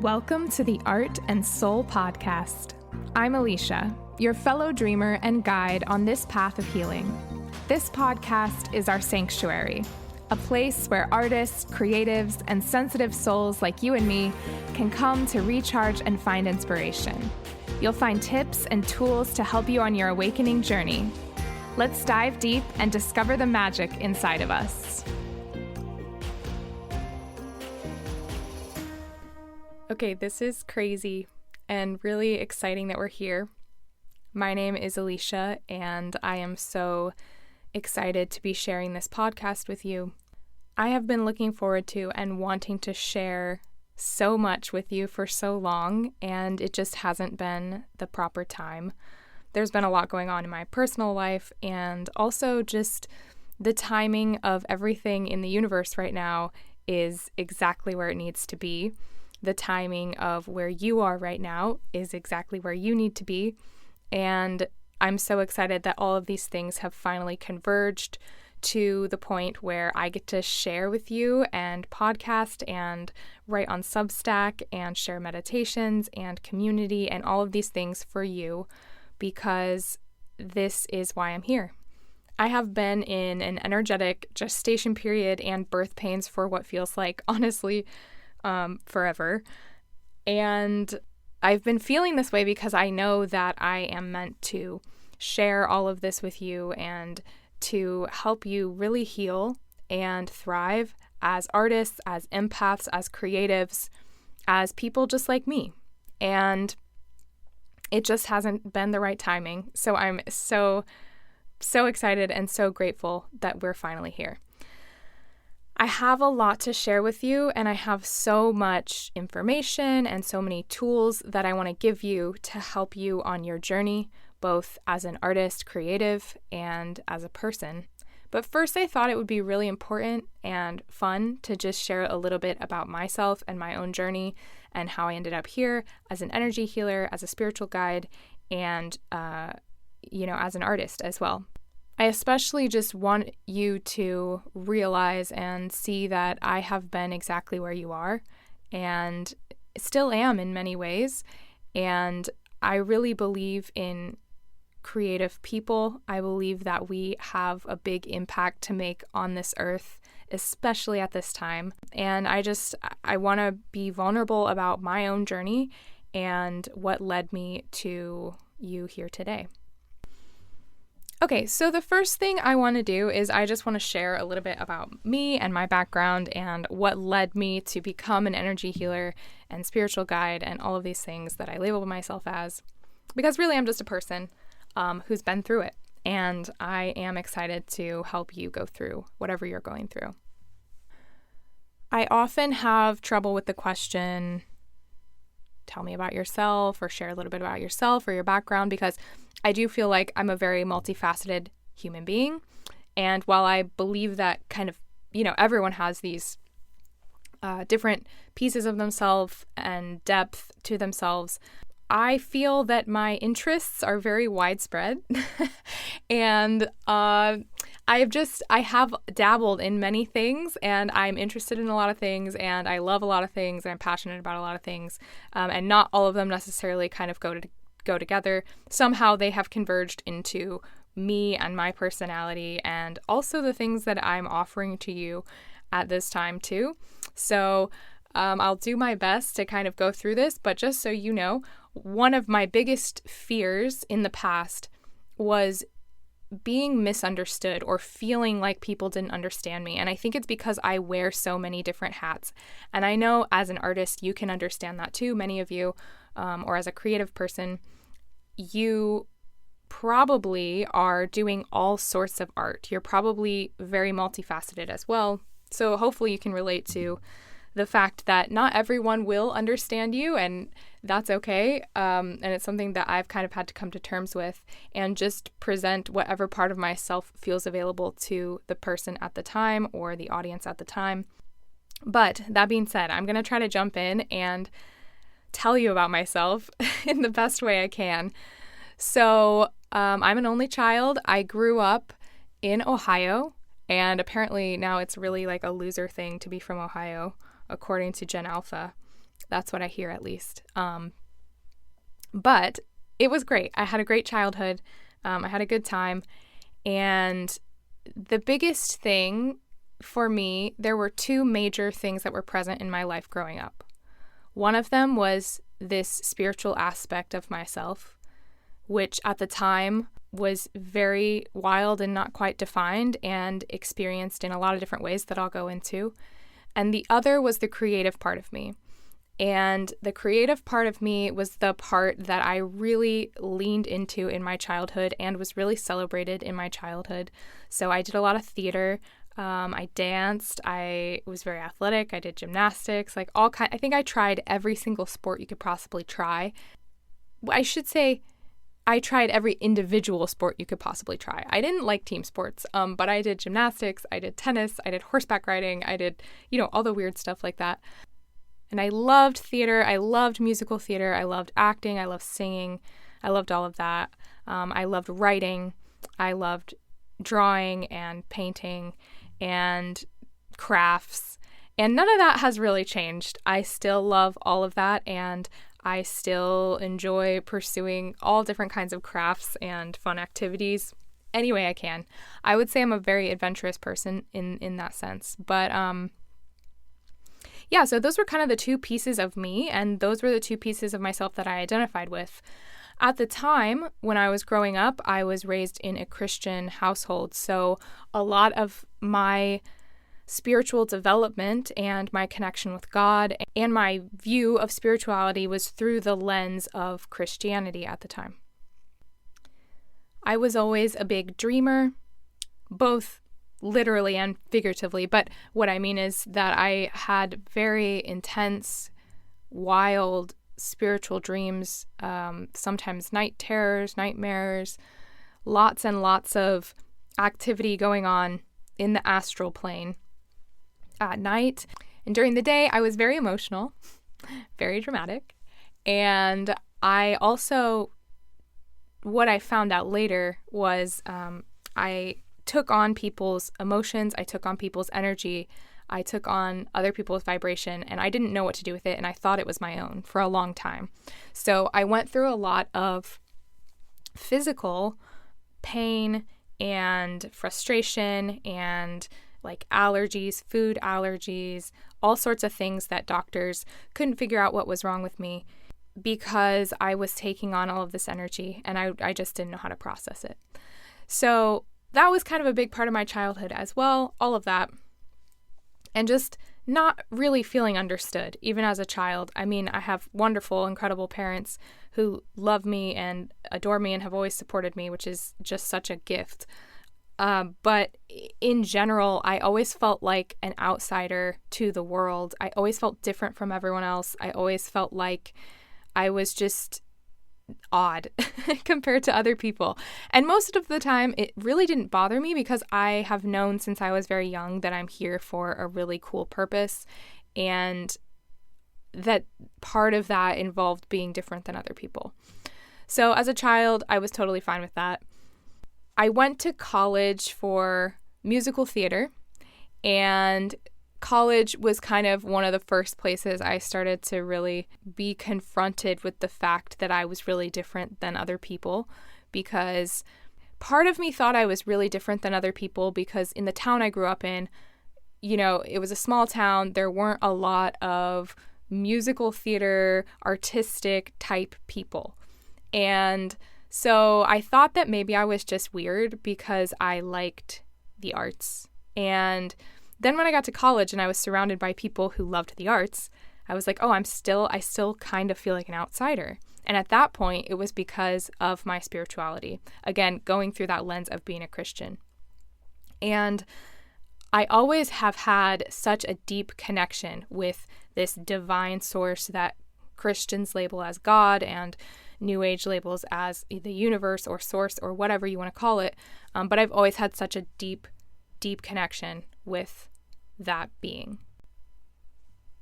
Welcome to the Art and Soul Podcast. I'm Alicia, your fellow dreamer and guide on this path of healing. This podcast is our sanctuary, a place where artists, creatives, and sensitive souls like you and me can come to recharge and find inspiration. You'll find tips and tools to help you on your awakening journey. Let's dive deep and discover the magic inside of us. Okay, this is crazy and really exciting that we're here. My name is Alicia, and I am so excited to be sharing this podcast with you. I have been looking forward to and wanting to share so much with you for so long, and it just hasn't been the proper time. There's been a lot going on in my personal life, and also just the timing of everything in the universe right now is exactly where it needs to be. The timing of where you are right now is exactly where you need to be. And I'm so excited that all of these things have finally converged to the point where I get to share with you and podcast and write on Substack and share meditations and community and all of these things for you, because this is why I'm here. I have been in an energetic gestation period and birth pains for what feels like, honestly, forever. And I've been feeling this way because I know that I am meant to share all of this with you and to help you really heal and thrive as artists, as empaths, as creatives, as people just like me. And it just hasn't been the right timing. So I'm so excited and so grateful that we're finally here. I have a lot to share with you, and I have so much information and so many tools that I want to give you to help you on your journey, both as an artist, creative, and as a person. But first, I thought it would be really important and fun to just share a little bit about myself and my own journey and how I ended up here as an energy healer, as a spiritual guide, and, as an artist as well. I especially just want you to realize and see that I have been exactly where you are and still am in many ways. And I really believe in creative people. I believe that we have a big impact to make on this earth, especially at this time. And I want to be vulnerable about my own journey and what led me to you here today. Okay, so the first thing I want to do is I just want to share a little bit about me and my background and what led me to become an energy healer and spiritual guide and all of these things that I label myself as. Because really I'm just a person who's been through it, and I am excited to help you go through whatever you're going through. I often have trouble with the question, tell me about yourself, or share a little bit about yourself or your background, because I do feel like I'm a very multifaceted human being. And while I believe that kind of, everyone has these different pieces of themselves and depth to themselves, I feel that my interests are very widespread. And I have dabbled in many things, and I'm interested in a lot of things, and I love a lot of things, and I'm passionate about a lot of things. And not all of them necessarily kind of go together. Somehow they have converged into me and my personality, and also the things that I'm offering to you at this time too. So I'll do my best to kind of go through this, but just so you know, one of my biggest fears in the past was being misunderstood or feeling like people didn't understand me. And I think it's because I wear so many different hats. And I know as an artist, you can understand that too, many of you, or as a creative person, you probably are doing all sorts of art. You're probably very multifaceted as well. So hopefully you can relate to the fact that not everyone will understand you, and that's okay. And it's something that I've kind of had to come to terms with and just present whatever part of myself feels available to the person at the time or the audience at the time. But that being said, I'm going to try to jump in and tell you about myself in the best way I can. So I'm an only child. I grew up in Ohio, and apparently now it's really like a loser thing to be from Ohio, according to Gen Alpha. That's what I hear, at least. But it was great. I had a great childhood. I had a good time. And the biggest thing for me, there were two major things that were present in my life growing up. One of them was this spiritual aspect of myself, which at the time was very wild and not quite defined and experienced in a lot of different ways that I'll go into. And the other was the creative part of me. And the creative part of me was the part that I really leaned into in my childhood and was really celebrated in my childhood. So I did a lot of theater. I danced. I was very athletic. I did gymnastics, like I think I tried every single sport you could possibly try. I should say I tried every individual sport you could possibly try. I didn't like team sports, but I did gymnastics. I did tennis. I did horseback riding. I did, all the weird stuff like that. And I loved theater. I loved musical theater. I loved acting. I loved singing. I loved all of that. I loved writing. I loved drawing and painting and crafts. And none of that has really changed. I still love all of that, and I still enjoy pursuing all different kinds of crafts and fun activities any way I can. I would say I'm a very adventurous person in that sense. But yeah, so those were kind of the two pieces of me, and those were the two pieces of myself that I identified with. At the time, when I was growing up, I was raised in a Christian household, so a lot of my spiritual development and my connection with God and my view of spirituality was through the lens of Christianity at the time. I was always a big dreamer, both literally and figuratively, but what I mean is that I had very intense, wild spiritual dreams, sometimes night terrors, nightmares, lots and lots of activity going on in the astral plane at night. And during the day, I was very emotional, very dramatic. And I also, what I found out later was I took on people's emotions, I took on people's energy, I took on other people's vibration, and I didn't know what to do with it, and I thought it was my own for a long time. So I went through a lot of physical pain and frustration and like allergies, food allergies, all sorts of things that doctors couldn't figure out what was wrong with me because I was taking on all of this energy, and I just didn't know how to process it. So that was kind of a big part of my childhood as well, all of that. And just not really feeling understood, even as a child. I mean, I have wonderful, incredible parents who love me and adore me and have always supported me, which is just such a gift. But in general, I always felt like an outsider to the world. I always felt different from everyone else. I always felt like I was just odd compared to other people. And most of the time, it really didn't bother me because I have known since I was very young that I'm here for a really cool purpose, and that part of that involved being different than other people. So as a child, I was totally fine with that. I went to college for musical theater, and college was kind of one of the first places I started to really be confronted with the fact that I was really different than other people, because part of me thought I was really different than other people because in the town I grew up in, it was a small town. There weren't a lot of musical theater, artistic type people. And so I thought that maybe I was just weird because I liked the arts. And then when I got to college and I was surrounded by people who loved the arts, I was like, oh, I still kind of feel like an outsider. And at that point, it was because of my spirituality. Again, going through that lens of being a Christian. And I always have had such a deep connection with this divine source that Christians label as God and New Age labels as the universe or source or whatever you want to call it. But I've always had such a deep, deep connection with that being.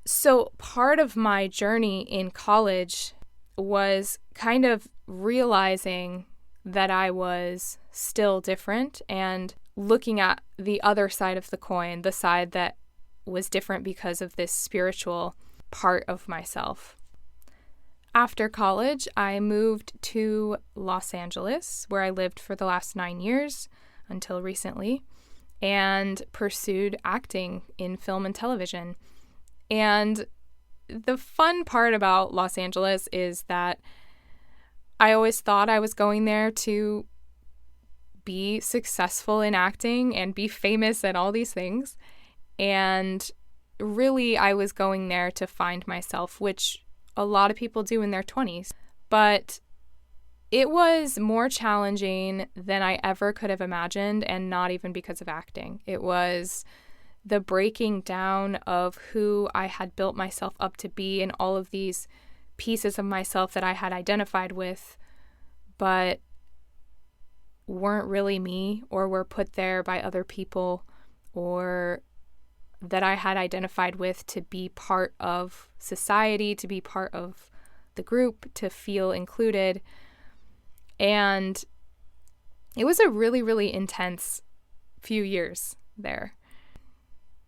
So part of my journey in college was kind of realizing that I was still different and looking at the other side of the coin, the side that was different because of this spiritual part of myself. After college, I moved to Los Angeles, where I lived for the last 9 years until recently, and pursued acting in film and television. And the fun part about Los Angeles is that I always thought I was going there to be successful in acting and be famous and all these things. And really, I was going there to find myself, which a lot of people do in their 20s. But it was more challenging than I ever could have imagined, and not even because of acting. It was the breaking down of who I had built myself up to be and all of these pieces of myself that I had identified with, but weren't really me, or were put there by other people, or that I had identified with to be part of society, to be part of the group, to feel included. And it was a really, really intense few years there.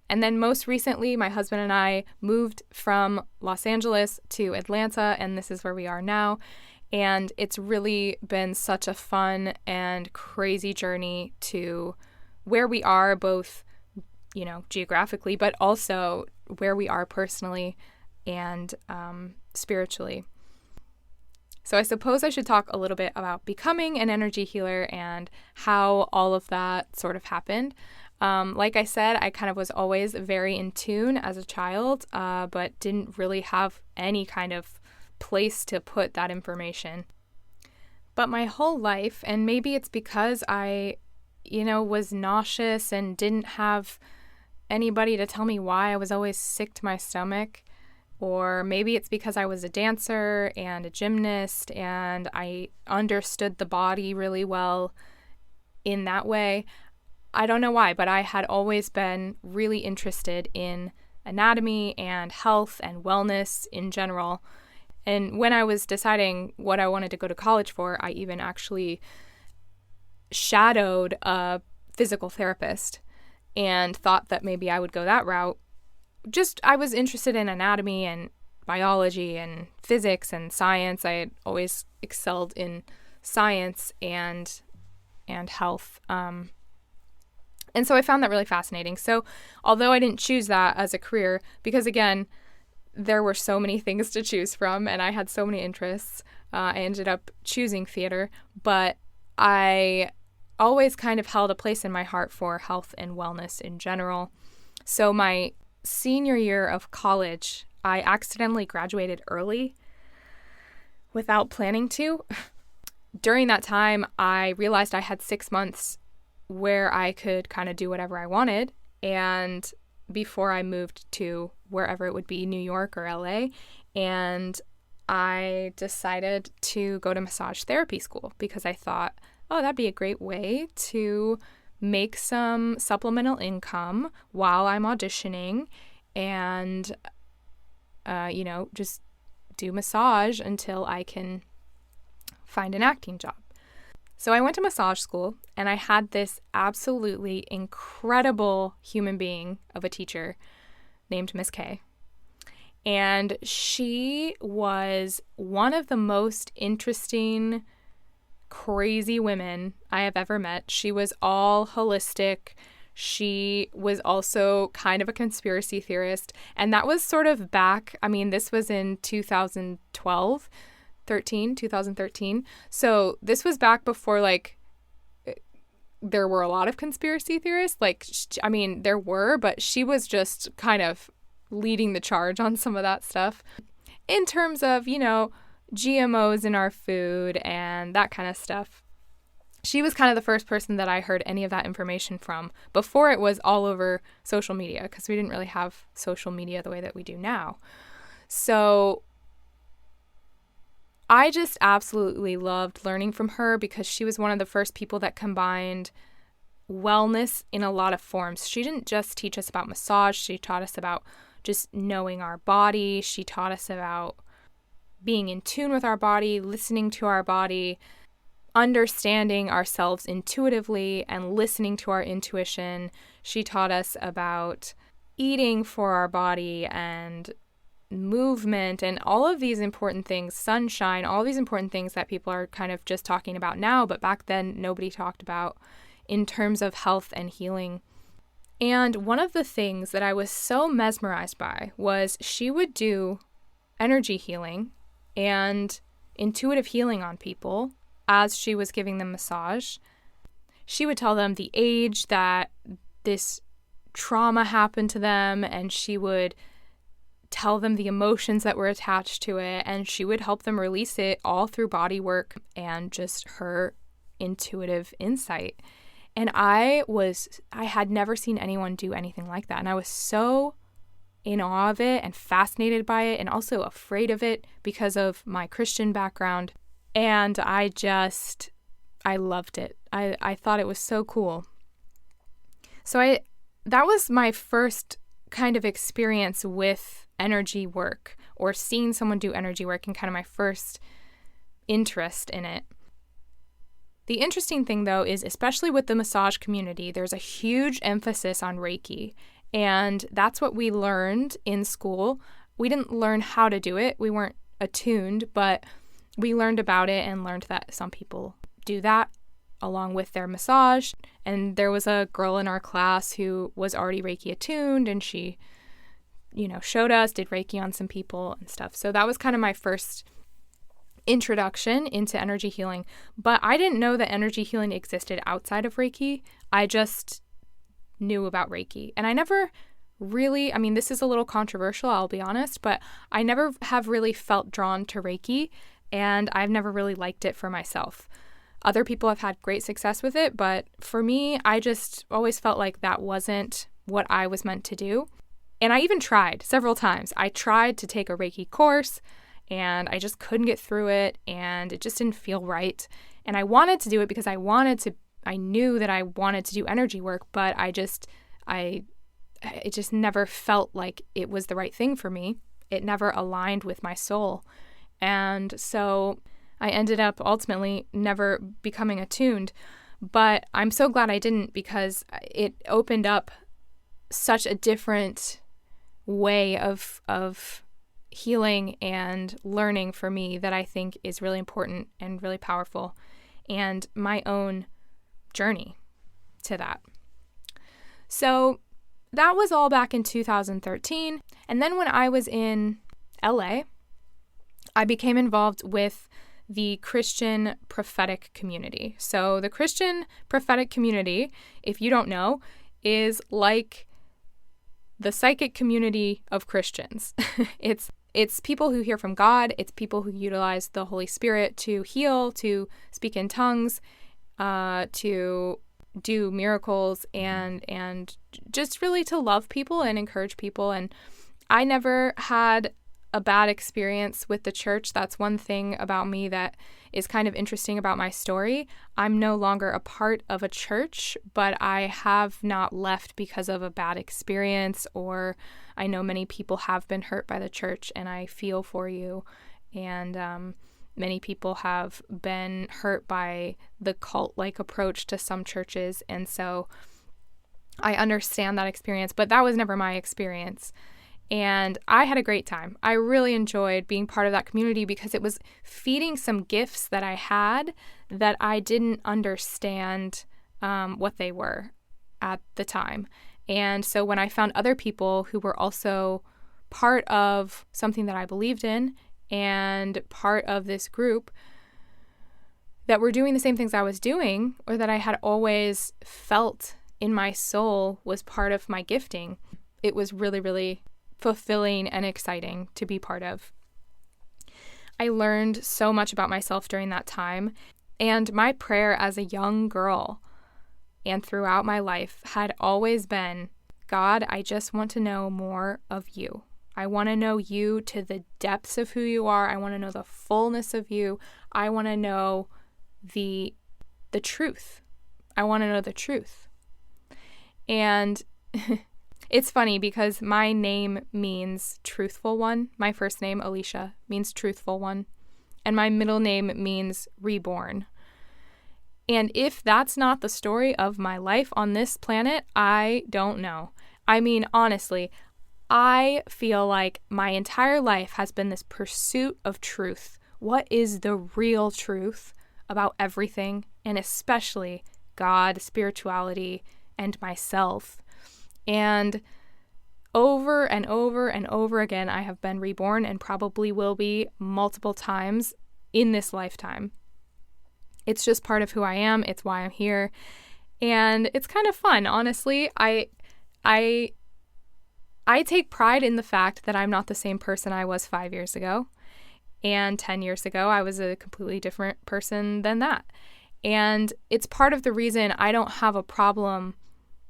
And then most recently, my husband and I moved from Los Angeles to Atlanta, and this is where we are now. And it's really been such a fun and crazy journey to where we are, both, geographically, but also where we are personally and spiritually. So I suppose I should talk a little bit about becoming an energy healer and how all of that sort of happened. Like I said, I kind of was always very in tune as a child, but didn't really have any kind of place to put that information. But my whole life, and maybe it's because I, was nauseous and didn't have anybody to tell me why I was always sick to my stomach, or maybe it's because I was a dancer and a gymnast and I understood the body really well in that way. I don't know why, but I had always been really interested in anatomy and health and wellness in general. And when I was deciding what I wanted to go to college for, I even actually shadowed a physical therapist and thought that maybe I would go that route. I was interested in anatomy and biology and physics and science. I had always excelled in science and health. And so I found that really fascinating. So although I didn't choose that as a career, because again, there were so many things to choose from and I had so many interests, I ended up choosing theater, but I always kind of held a place in my heart for health and wellness in general. So my senior year of college, I accidentally graduated early without planning to. During that time, I realized I had 6 months where I could kind of do whatever I wanted, and before I moved to wherever it would be, New York or LA, and I decided to go to massage therapy school because I thought, oh, that'd be a great way to make some supplemental income while I'm auditioning and, just do massage until I can find an acting job. So I went to massage school and I had this absolutely incredible human being of a teacher named Miss K. And she was one of the most interesting, crazy women I have ever met. She was all holistic. She was also kind of a conspiracy theorist. And that was sort of back, this was in 2013. So this was back before, there were a lot of conspiracy theorists. There were, but she was just kind of leading the charge on some of that stuff in terms of, GMOs in our food and that kind of stuff. She was kind of the first person that I heard any of that information from before it was all over social media, because we didn't really have social media the way that we do now. So I just absolutely loved learning from her because she was one of the first people that combined wellness in a lot of forms. She didn't just teach us about massage. She taught us about just knowing our body. She taught us about being in tune with our body, listening to our body, understanding ourselves intuitively and listening to our intuition. She taught us about eating for our body and movement and all of these important things, sunshine, all these important things that people are kind of just talking about now, but back then nobody talked about in terms of health and healing. And one of the things that I was so mesmerized by was she would do energy healing and intuitive healing on people as she was giving them massage. She would tell them the age that this trauma happened to them, and she would tell them the emotions that were attached to it, and she would help them release it all through body work and just her intuitive insight. And I had never seen anyone do anything like that. And I was so in awe of it and fascinated by it and also afraid of it because of my Christian background. And I loved it. I thought it was so cool. So that was my first kind of experience with energy work, or seeing someone do energy work, and kind of my first interest in it. The interesting thing, though, is especially with the massage community, there's a huge emphasis on Reiki. And that's what we learned in school. We didn't learn how to do it. We weren't attuned, but we learned about it and learned that some people do that along with their massage. And there was a girl in our class who was already Reiki attuned, and she, showed us, did Reiki on some people and stuff. So that was kind of my first introduction into energy healing. But I didn't know that energy healing existed outside of Reiki. I just knew about Reiki. And I never really, this is a little controversial, I'll be honest, but I never have really felt drawn to Reiki, and I've never really liked it for myself. Other people have had great success with it, but for me, I just always felt like that wasn't what I was meant to do. And I even tried several times. I tried to take a Reiki course, and I just couldn't get through it, and it just didn't feel right. And I wanted to do it because I knew that I wanted to do energy work, but it just never felt like it was the right thing for me. It never aligned with my soul. And so I ended up ultimately never becoming attuned. But I'm so glad I didn't, because it opened up such a different way of healing and learning for me that I think is really important and really powerful, and my own journey to that. So that was all back in 2013. And then when I was in LA, I became involved with the Christian prophetic community. So the Christian prophetic community, if you don't know, is like the psychic community of Christians. It's people who hear from God. It's people who utilize the Holy Spirit to heal, to speak in tongues, to do miracles, and just really to love people and encourage people. And I never had a bad experience with the church. That's one thing about me that is kind of interesting about my story. I'm no longer a part of a church, but I have not left because of a bad experience, or I know many people have been hurt by the church, and I feel for you. And many people have been hurt by the cult-like approach to some churches, and so I understand that experience, but that was never my experience. And I had a great time. I really enjoyed being part of that community because it was feeding some gifts that I had that I didn't understand what they were at the time. And so when I found other people who were also part of something that I believed in and part of this group that were doing the same things I was doing, or that I had always felt in my soul was part of my gifting, it was really, really fulfilling and exciting to be part of. I learned so much about myself during that time, and my prayer as a young girl and throughout my life had always been, God, I just want to know more of you. I want to know you to the depths of who you are. I want to know the fullness of you. I want to know the truth. I want to know the truth. And it's funny because my name means truthful one. My first name, Alicia, means truthful one. And my middle name means reborn. And if that's not the story of my life on this planet, I don't know. Honestly, I feel like my entire life has been this pursuit of truth. What is the real truth about everything, and especially God, spirituality, and myself? And over and over and over again, I have been reborn and probably will be multiple times in this lifetime. It's just part of who I am. It's why I'm here. And it's kind of fun, honestly. I take pride in the fact that I'm not the same person I was 5 years ago. And 10 years ago, I was a completely different person than that. And it's part of the reason I don't have a problem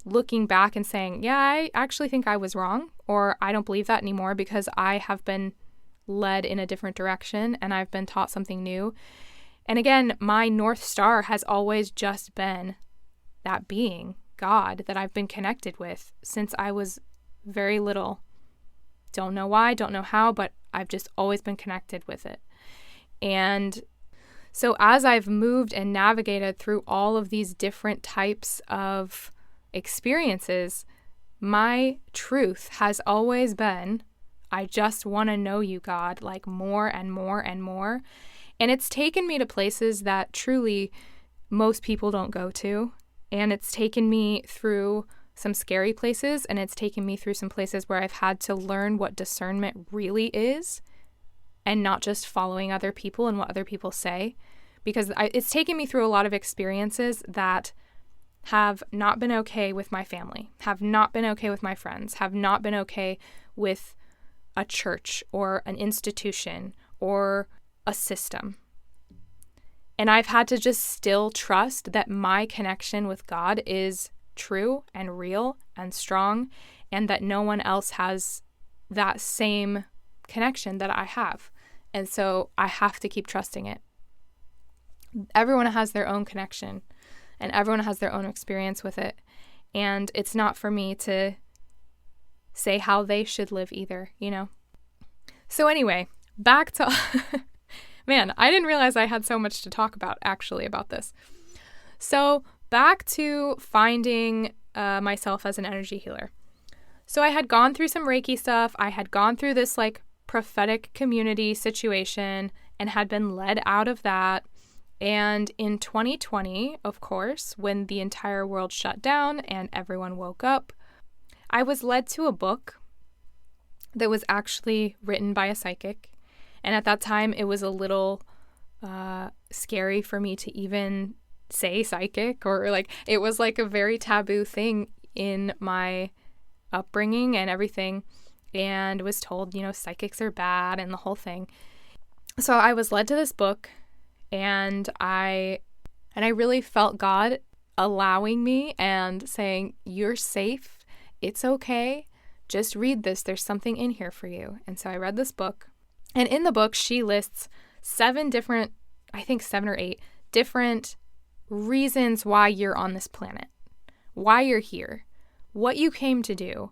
looking back and saying, yeah, I actually think I was wrong, or I don't believe that anymore, because I have been led in a different direction and I've been taught something new. And again, my North Star has always just been that being, God, that I've been connected with since I was very little. Don't know why, don't know how, but I've just always been connected with it. And so as I've moved and navigated through all of these different types of experiences, my truth has always been, I just want to know you, God, like more and more and more. And it's taken me to places that truly most people don't go to. And it's taken me through some scary places, and it's taken me through some places where I've had to learn what discernment really is and not just following other people and what other people say. Because it's taken me through a lot of experiences that have not been okay with my family, have not been okay with my friends, have not been okay with a church or an institution or a system. And I've had to just still trust that my connection with God is true and real and strong, and that no one else has that same connection that I have. And so I have to keep trusting it. Everyone has their own connection and everyone has their own experience with it. And it's not for me to say how they should live either, you know? So anyway, back to... Man, I didn't realize I had so much to talk about actually about this. So back to finding myself as an energy healer. So I had gone through some Reiki stuff. I had gone through this like prophetic community situation and had been led out of that. And in 2020, of course, when the entire world shut down and everyone woke up, I was led to a book that was actually written by a psychic. And at that time, it was a little scary for me to even say psychic, or like it was like a very taboo thing in my upbringing and everything, and was told, you know, psychics are bad and the whole thing. So I was led to this book, and I really felt God allowing me and saying, you're safe, it's okay, just read this, there's something in here for you. And so I read this book. And in the book, she lists 7 or 8 different reasons why you're on this planet, why you're here, what you came to do.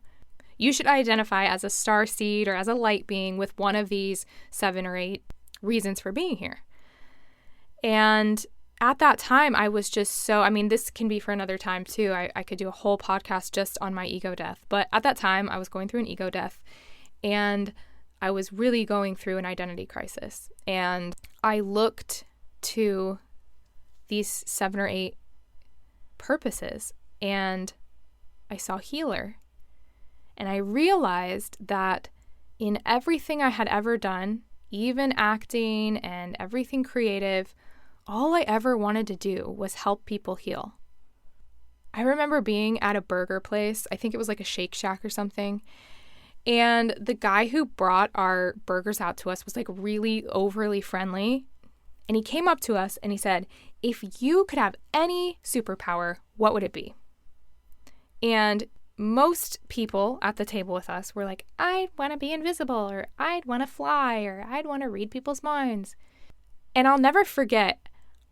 You should identify as a starseed or as a light being with one of these 7 or 8 reasons for being here. And at that time, I was just so, I mean, this can be for another time too. I could do a whole podcast just on my ego death. But at that time, I was going through an ego death, and I was really going through an identity crisis. And I looked to these 7 or 8 purposes, and I saw healer. And I realized that in everything I had ever done, even acting and everything creative, all I ever wanted to do was help people heal. I remember being at a burger place, I think it was like a Shake Shack or something, and the guy who brought our burgers out to us was like really overly friendly. And he came up to us and he said, if you could have any superpower, what would it be? And most people at the table with us were like, I'd want to be invisible, or I'd want to fly, or I'd want to read people's minds. And I'll never forget,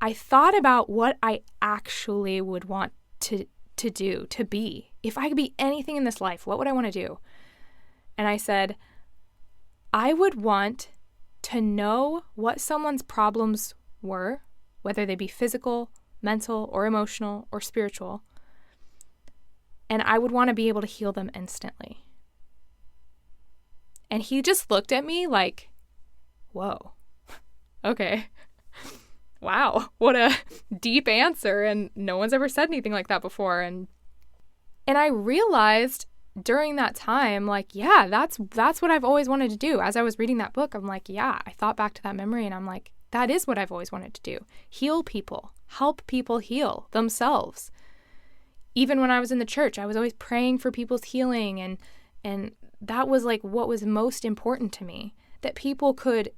I thought about what I actually would want to do, to be. If I could be anything in this life, what would I want to do? And I said, I would want to know what someone's problems were, whether they be physical, mental, or emotional, or spiritual. And I would want to be able to heal them instantly. And he just looked at me like, whoa, okay. Wow, what a deep answer. And no one's ever said anything like that before. And I realized during that time, like, yeah, that's what I've always wanted to do. As I was reading that book, I'm like, yeah, I thought back to that memory and I'm like, that is what I've always wanted to do. Heal people, help people heal themselves. Even when I was in the church, I was always praying for people's healing. And that was like what was most important to me, that people could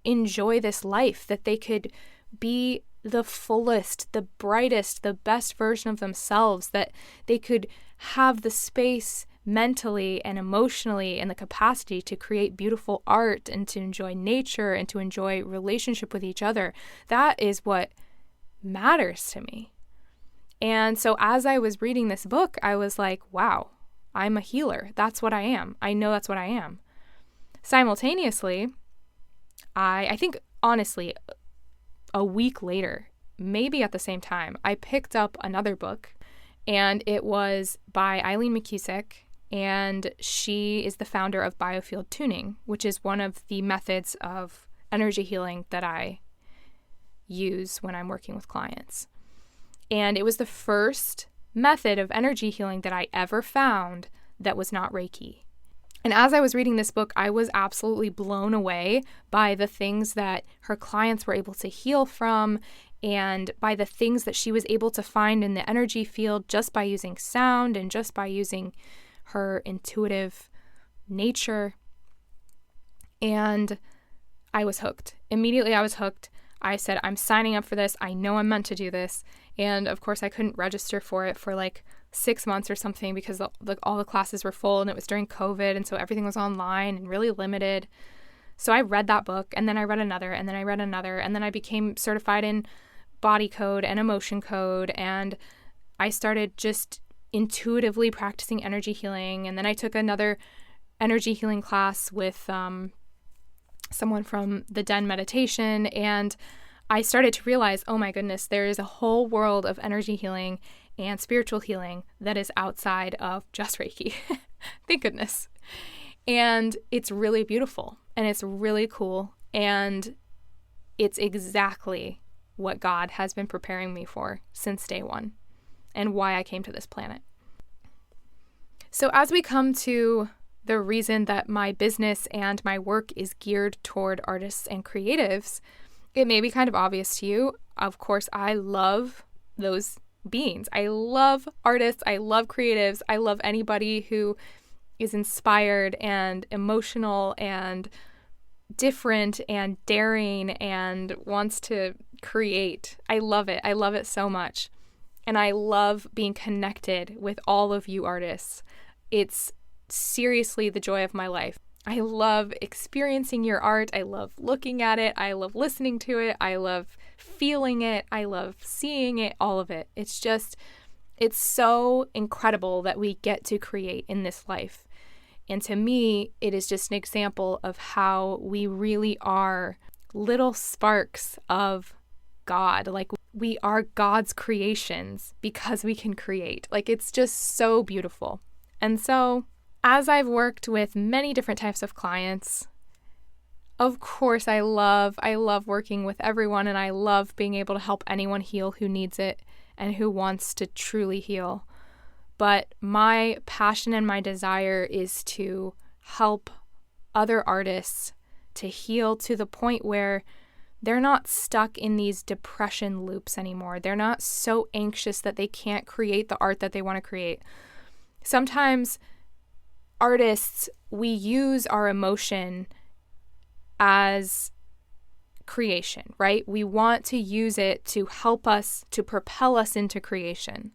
enjoy this life, that they could be the fullest, the brightest, the best version of themselves, that they could have the space mentally and emotionally and the capacity to create beautiful art and to enjoy nature and to enjoy relationship with each other. That is what matters to me. And so as I was reading this book, I was like, wow, I'm a healer. That's what I am. I know that's what I am. Simultaneously, I think honestly, a week later, maybe at the same time, I picked up another book, and it was by Eileen McCusick, and she is the founder of biofield tuning, which is one of the methods of energy healing that I use when I'm working with clients. And it was the first method of energy healing that I ever found that was not Reiki. And as I was reading this book, I was absolutely blown away by the things that her clients were able to heal from and by the things that she was able to find in the energy field just by using sound and just by using her intuitive nature. And I was hooked. Immediately, I was hooked. I said, I'm signing up for this. I know I'm meant to do this. And of course, I couldn't register for it for like 6 months or something because all the classes were full and it was during COVID. And so everything was online and really limited. So I read that book and then I read another and then I read another. And then I became certified in body code and emotion code. And I started just intuitively practicing energy healing. And then I took another energy healing class with someone from the Den meditation. And I started to realize, oh my goodness, there is a whole world of energy healing and spiritual healing that is outside of just Reiki. Thank goodness. And it's really beautiful and it's really cool. And it's exactly what God has been preparing me for since day one and why I came to this planet. So as we come to the reason that my business and my work is geared toward artists and creatives, it may be kind of obvious to you. Of course, I love those beings. I love artists. I love creatives. I love anybody who is inspired and emotional and different and daring and wants to create. I love it. I love it so much. And I love being connected with all of you artists. It's seriously the joy of my life. I love experiencing your art. I love looking at it. I love listening to it. I love feeling it. I love seeing it, all of it. It's so incredible that we get to create in this life. And to me, it is just an example of how we really are little sparks of God. Like we are God's creations because we can create. Like it's just so beautiful. And so as I've worked with many different types of clients, of course I love working with everyone, and I love being able to help anyone heal who needs it and who wants to truly heal. But my passion and my desire is to help other artists to heal to the point where they're not stuck in these depression loops anymore. They're not so anxious that they can't create the art that they want to create. Sometimes artists, we use our emotion as creation, right? We want to use it to help us, to propel us into creation.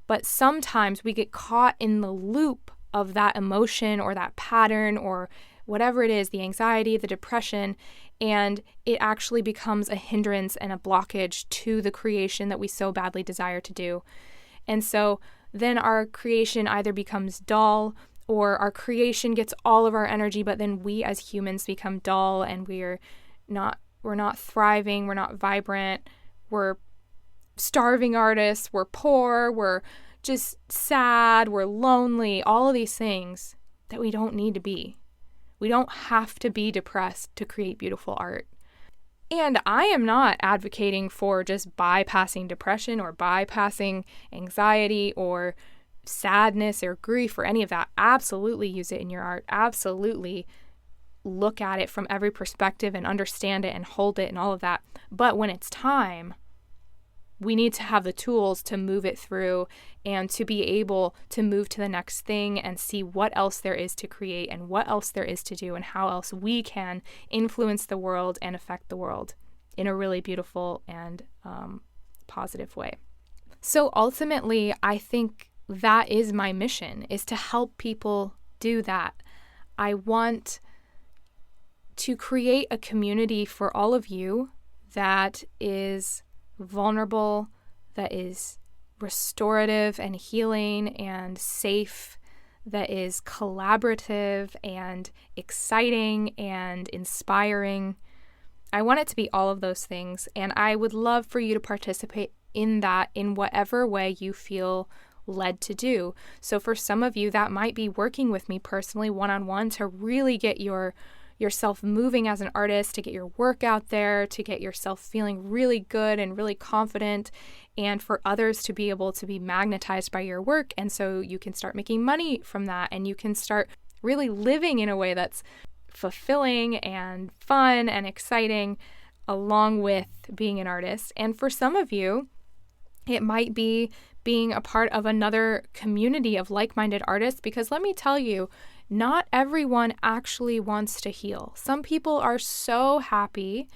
But sometimes we get caught in the loop of that emotion or that pattern or whatever it is, the anxiety, the depression, and it actually becomes a hindrance and a blockage to the creation that we so badly desire to do. And so then our creation either becomes dull or our creation gets all of our energy, but then we as humans become dull and we're not thriving, we're not vibrant, we're starving artists, we're poor, we're just sad, we're lonely, all of these things that we don't need to be. We don't have to be depressed to create beautiful art. And I am not advocating for just bypassing depression or bypassing anxiety or sadness or grief or any of that. Absolutely use it in your art. Absolutely look at it from every perspective and understand it and hold it and all of that. But when it's time, we need to have the tools to move it through and to be able to move to the next thing and see what else there is to create and what else there is to do and how else we can influence the world and affect the world in a really beautiful and positive way. So ultimately, I think that is my mission, is to help people do that. I want to create a community for all of you that is vulnerable, that is restorative and healing and safe, that is collaborative and exciting and inspiring. I want it to be all of those things, and I would love for you to participate in that in whatever way you feel led to do. So for some of you, that might be working with me personally one-on-one to really get yourself moving as an artist, to get your work out there, to get yourself feeling really good and really confident, and for others to be able to be magnetized by your work. And so you can start making money from that, and you can start really living in a way that's fulfilling and fun and exciting along with being an artist. And for some of you, it might be being a part of another community of like-minded artists, because let me tell you, not everyone actually wants to heal. Some people are so happy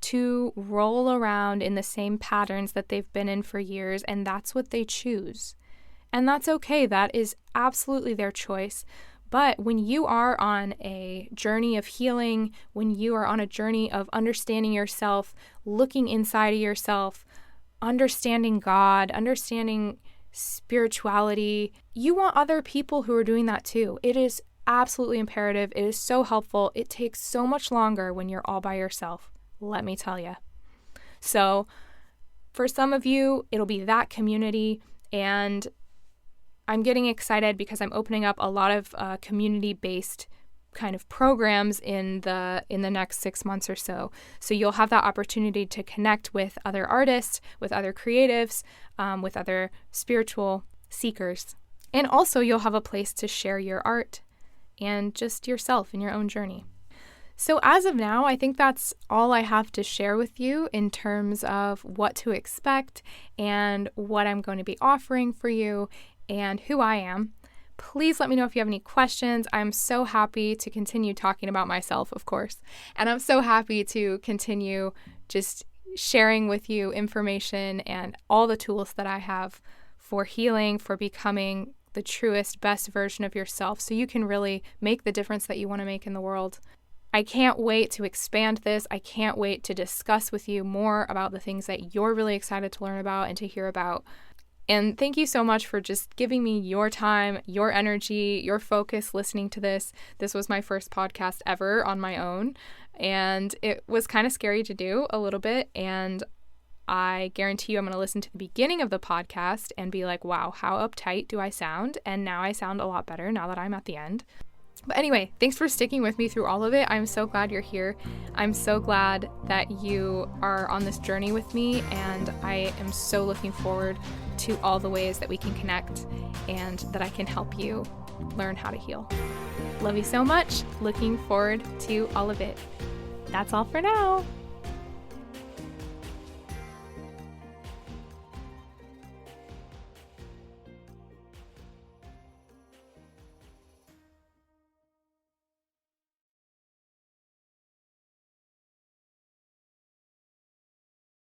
to roll around in the same patterns that they've been in for years, and that's what they choose. And that's okay. That is absolutely their choice. But when you are on a journey of healing, when you are on a journey of understanding yourself, looking inside of yourself, understanding God, understanding spirituality, you want other people who are doing that too. It is absolutely imperative. It is so helpful. It takes so much longer when you're all by yourself, let me tell you. So for some of you, it'll be that community, and I'm getting excited because I'm opening up a lot of community-based kind of programs in the next 6 months or so. So you'll have that opportunity to connect with other artists, with other creatives, with other spiritual seekers. And also you'll have a place to share your art and just yourself in your own journey. So as of now, I think that's all I have to share with you in terms of what to expect and what I'm going to be offering for you and who I am. Please let me know if you have any questions. I'm so happy to continue talking about myself, of course, and I'm so happy to continue just sharing with you information and all the tools that I have for healing, for becoming the truest, best version of yourself so you can really make the difference that you want to make in the world. I can't wait to expand this. I can't wait to discuss with you more about the things that you're really excited to learn about and to hear about. And thank you so much for just giving me your time, your energy, your focus listening to this. This was my first podcast ever on my own, and it was kind of scary to do a little bit, and I guarantee you I'm going to listen to the beginning of the podcast and be like, wow, how uptight do I sound? And now I sound a lot better now that I'm at the end. But anyway, thanks for sticking with me through all of it. I'm so glad you're here. I'm so glad that you are on this journey with me, and I am so looking forward to all the ways that we can connect and that I can help you learn how to heal. Love you so much. Looking forward to all of it. That's all for now.